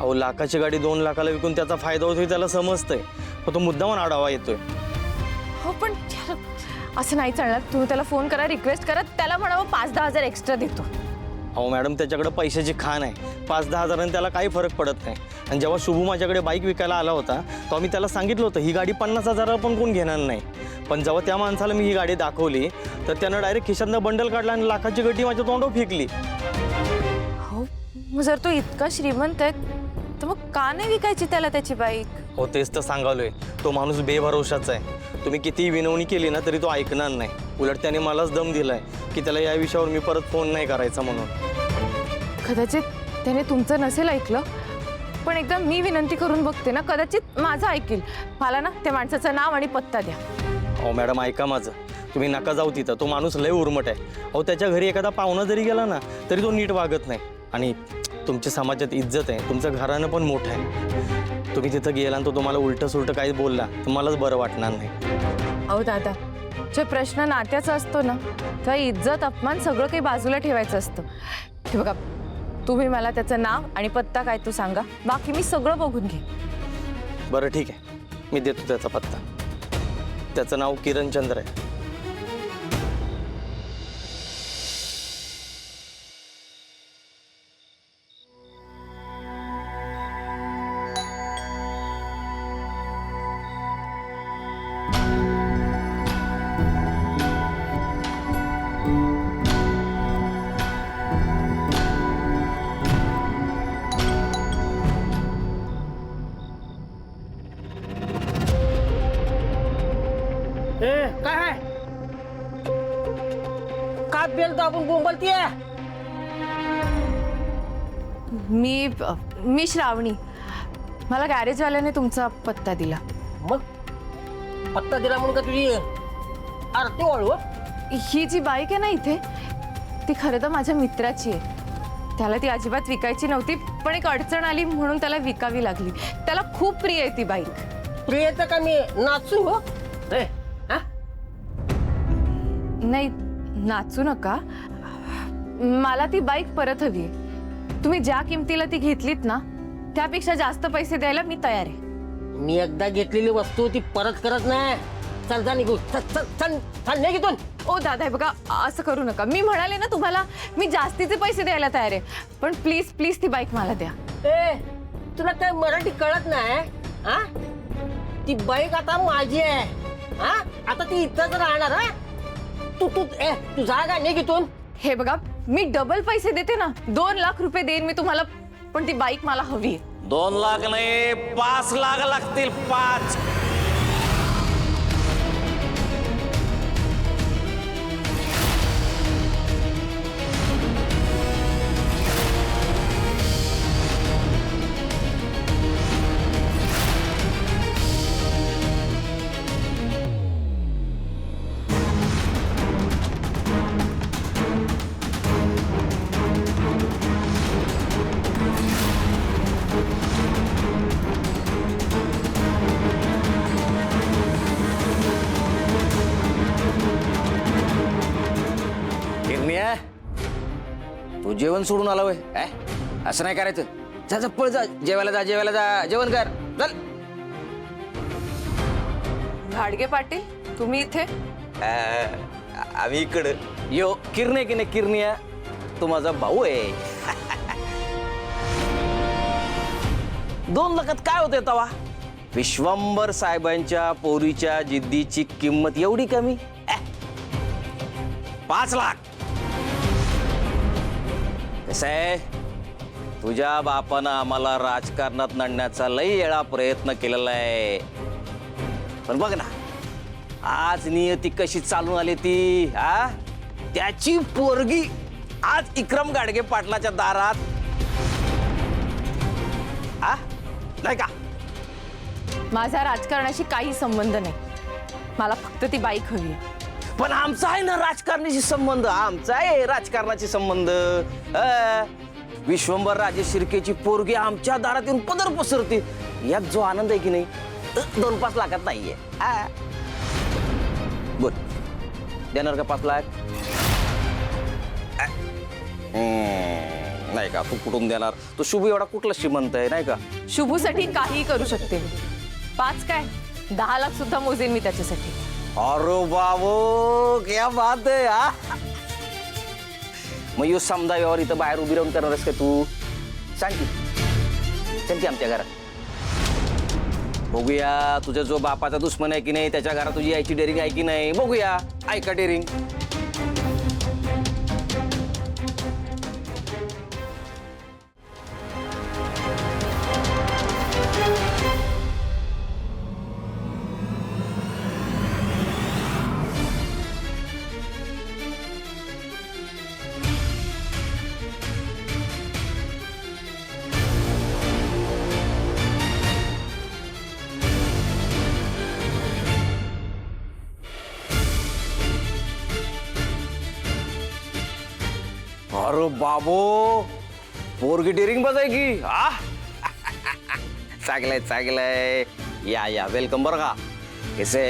अहो लाखाची गाडी 2 लाखाला विकून त्याचा फायदा होतोय त्याला समजतंय, पण तो मुद्दामून आढावा येतोय. हो पण असं नाही चालणार. तुम्ही त्याला फोन करा, रिक्वेस्ट करा, त्याला म्हणावं 5-10 हजार एक्स्ट्रा देतो. अहो मॅडम त्याच्याकडे पैशाची खाण आहे, 5-10 हजारांनी त्याला काही फरक पडत नाही. आणि जेव्हा शुभू माझ्याकडे बाईक विकायला आला होता तेव्हा मी त्याला सांगितलं होतं ही गाडी 50 हजाराला पण कोण घेणार नाही. पण जेव्हा त्या माणसाला मी ही गाडी दाखवली तर त्यानं डायरेक्ट खिशातनं बंडल काढला आणि लाखाची गड्डी माझ्या तोंडावर फेकली. हो मग जर तो इतका श्रीमंत आहे तर मग का नाही विकायची त्याला त्याची बाईक? हो तेच तर सांगालोय, तो माणूस बेभरोशाचा आहे. तुम्ही कितीही विनवणी केली ना तरी तो ऐकणार नाही. उलट त्याने मलाच दम दिलाय की त्याला या विषयावर मी परत फोन नाही करायचा म्हणून. कदाचित त्याने तुमचं नसेल ऐकलं, पण एकदा मी विनंती करून बघते ना, कदाचित माझं ऐकेल. मला ना त्या माणसाचं नाव आणि पत्ता द्या. अहो मॅडम ऐका माझं, तुम्ही नका जाऊ तिथं. तो माणूस लय उर्मट आहे. अहो त्याच्या घरी एखादा पाहुणा जरी गेला ना तरी तो नीट वागत नाही. आणि तुमच्या समाजात इज्जत आहे, तुमचं घराणं पण मोठं आहे. तुम्ही तिथं गेला आणि तो तुम्हाला उलटं सुलटं काही बोलला तर मलाच बरं वाटणार नाही. अहो दादा, जे प्रश्न नात्याचा असतो ना तेव्हा इज्जत अपमान सगळं काही बाजूला ठेवायचं असतं. हे बघा, तुम्ही मला त्याचं नाव आणि पत्ता काय तो सांगा, बाकी मी सगळं बघून घे. बरं ठीक आहे, मी देतो त्याचा पत्ता. त्याचं नाव किरणचंद्र आहे. काय आहे? का बेल दाबून बोंबलतीये? मी श्रावणी. मला गॅरेजवाल्याने तुमचा पत्ता दिला. मग पत्ता दिला म्हणून का तुझी आरती वाळू? ही जी बाईक आहे ना इथे, ती खरं तर माझ्या मित्राची आहे. त्याला ती अजिबात विकायची नव्हती, पण एक अडचण आली म्हणून त्याला विकावी लागली. त्याला खूप प्रिय आहे ती बाईक. प्रियेचं का मी नाचू हो? नाही, नाचू नका. मला ती बाईक परत हवी आहे. तुम्ही ज्या किमतीला ती घेतलीत ना त्यापेक्षा जास्त पैसे द्यायला मी तयार आहे. मी एकदा घेतलेली वस्तू ती परत करत नाही. चल जा निघू. चल चल चल चल निघ इथून. ओ दादा, हे बघा, असं करू नका. मी म्हणाले ना तुम्हाला, मी जास्तीचे पैसे द्यायला तयार आहे, पण प्लीज प्लीज ती बाईक मला द्या. ए, तुला काय मराठी कळत नाही? हा, ती बाईक आता माझी आहे. हा, आता ती इथंच राहणार. हा, तू जागा निघ इथून. हे बघा, मी डबल पैसे देते ना, 2 लाख रुपये देईन मी तुम्हाला, पण ती बाईक मला हवी आहे. 2 लाख नाही, 5 लाख लागतील. 5. तू जेवण सोडून आला वय? असं नाही करायचं. जा जा, पळ जा, जेवायला जा, जेवायला जा, जेवण कर. चल. घाडगे पाटील, तुम्ही इथे? आम्ही इकडं यो किरणे की नाही, किरण्या तो माझा भाऊ आहे. 2 लाखात काय होते तवा? विश्वंभर साहेबांच्या पोरीच्या जिद्दीची किंमत एवढी कमी? 5 लाख. कसं आहे, तुझ्या बापानं आम्हाला राजकारणात आणण्याचा लई वेळा प्रयत्न केलेला आहे, पण बघ ना आज नियती कशी चालून आली ती. त्याची पोरगी आज इक्रम गाडगे पाटलाच्या दारात. नाही का? माझा राजकारणाशी काही संबंध नाही. मला फक्त ती बाईक हवी आहे. पण आमचा आहे ना राजकारणाशी संबंध. आमचा आहे राजकारणाशी संबंध. विश्वंभर राजे शिर्केची पोरगी आमच्या दारात येऊन पदर पसरते, यात जो आनंद आहे की नाही 2-5 लाखात नाहीये. बोल, देणार का 5 लाख? नाही का? तू कुठून देणार? तो शुभ एवढा कुठला श्रीमंत आहे नाही का? शुभूसाठी काहीही करू शकते मी. 5 काय 10 लाख सुद्धा मोजेन मी त्याच्यासाठी. अरे बाबो क्या बात आहे हा. मग यो समजा व्यवहार इथं बाहेर उभी राहून करणारस का तू? सांग की आमच्या घरात बघूया. तुझा जो बापाचा दुश्मन आहे की नाही त्याच्या घरात तुझी यायची डेअरिंग आहे की नाही बघूया. ऐका डेअरिंग. अरे बाबो पोरगी डेअरिंग बजायकी हा. चांगलंय. या वेलकम बरं का. कसे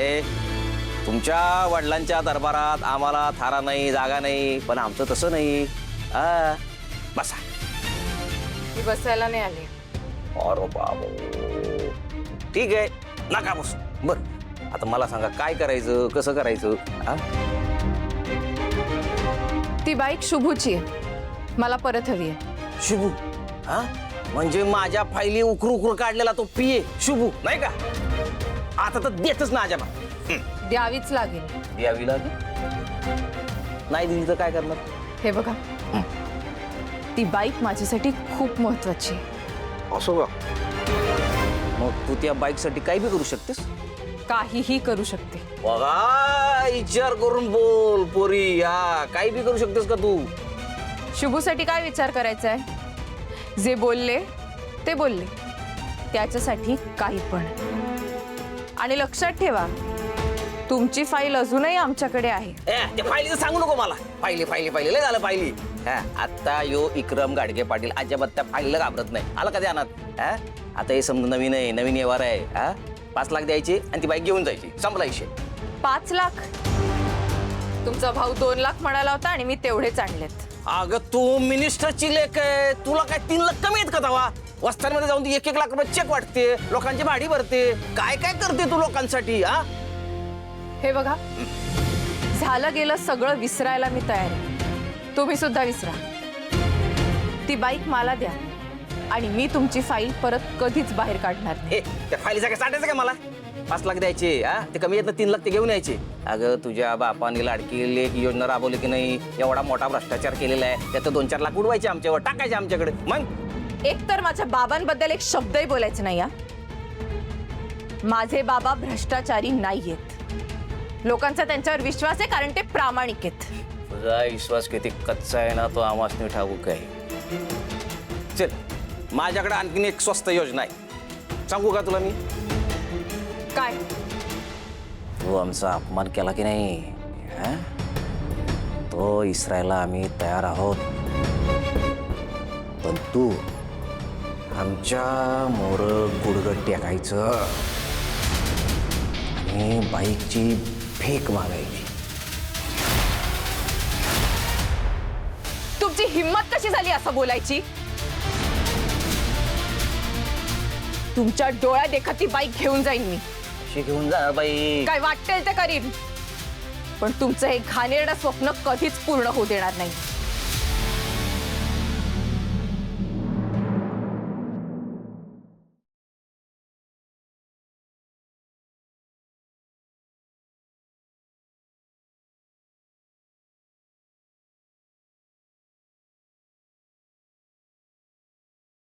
तुमच्या वडिलांच्या दरबारात आम्हाला थारा नाही जागा नाही, पण आमचं तसं नाही. बसा. मी बसायला नाही आले. अरे बाबो ठीक आहे नका बस. बर आता मला सांगा काय करायचं कसं करायचं हा? ती बाईक शुभूची आहे, मला परत हवी आहे. शुभू हा म्हणजे माझ्या फायली उकरू काढलेला तो पिये शुभू नाही का? आता तर देतच ना आजोबा. द्यावीच लागेल. यावी लागेल. नाही दिली तर काय करणार? हे बघा ती बाईक माझ्यासाठी खूप महत्वाची आहे. असं का? मग तू त्या बाईक साठी काही बी करू शकतेस. काहीही करू शकते. बघा विचार करून बोल पोरी. हा काही बी करू शकतेस का तू? शुभूसाठी काय विचार करायचा आहे? जे बोलले ते बोलले, त्याच्यासाठी काही पण. आणि लक्षात ठेवा तुमची फाईल अजूनही आमच्याकडे आहे. त्या फायलीचं सांगू नको मला. फायली लय झालं फायली. हा आता यो इक्रम गाडगे पाटील अजिबात त्या फाईलला घाबरत नाही. आलं का ध्यानात? हा आता हे समजा नवीन आहे, नवीन व्यवहार आहे. हा 5 लाख द्यायचे आणि ती बाईक घेऊन जायची. संपला विषय. 5 लाख? तुमचा भाऊ 2 लाख म्हणाला होता आणि मी तेवढेच आणलेत. अगं तू मिनिस्टरची लेख आहे, तुला काय 3 लाख कमी आहेत का तवा? वस्त्यांमध्ये जाऊन ती 1-1 लाख रुपये चेक वाटते, लोकांची भाडी भरते. काय करते तू लोकांसाठी? हा हे बघा झालं गेलं सगळं विसरायला मी तयार आहे. तुम्ही सुद्धा विसरा. ती बाईक मला द्या आणि मी तुमची फाईल परत कधीच बाहेर काढणार नाही. हे त्या फाईलीचा काय साठायचं का मला? 5 लाख द्यायचे. हा ते कमी येत ना 3 लाख ते घेऊन यायचे. अगं तुझ्या बापाने लाडकी लेख योजना राबवली की नाही? एवढा मोठा भ्रष्टाचार केलेला आहे, त्यात 2-4 लाख उडवायचे आमच्यावर, टाकायचे आमच्याकडे. मग एक तर माझ्या बाबांबद्दल एक शब्दही बोलायचे नाही. माझे बाबा भ्रष्टाचारी नाहीयेत. लोकांचा त्यांच्यावर विश्वास आहे कारण ते प्रामाणिक आहेत. तुझा विश्वास किती कच्चा आहे ना तो आम्हाला ठाऊक आहे. चल माझ्याकडे आणखीन एक स्वस्त योजना आहे, सांगू का तुला मी? काय? तू आमचा अपमान केला की नाही हा? तो इसरायला आम्ही तयार आहोत, पण तू आमच्या मोर गुडगट टाकायचं आणि बाईकची भीक मागायची. तुमची हिम्मत कशी झाली असं बोलायची? तुमच्या डोळ्यात देखत ती बाईक घेऊन जाईन मी. अशी घेऊन जा बाई. काय वाटेल ते करीन, पण तुमचं हे घाणेरडं स्वप्न कधीच पूर्ण होऊ देणार नाही.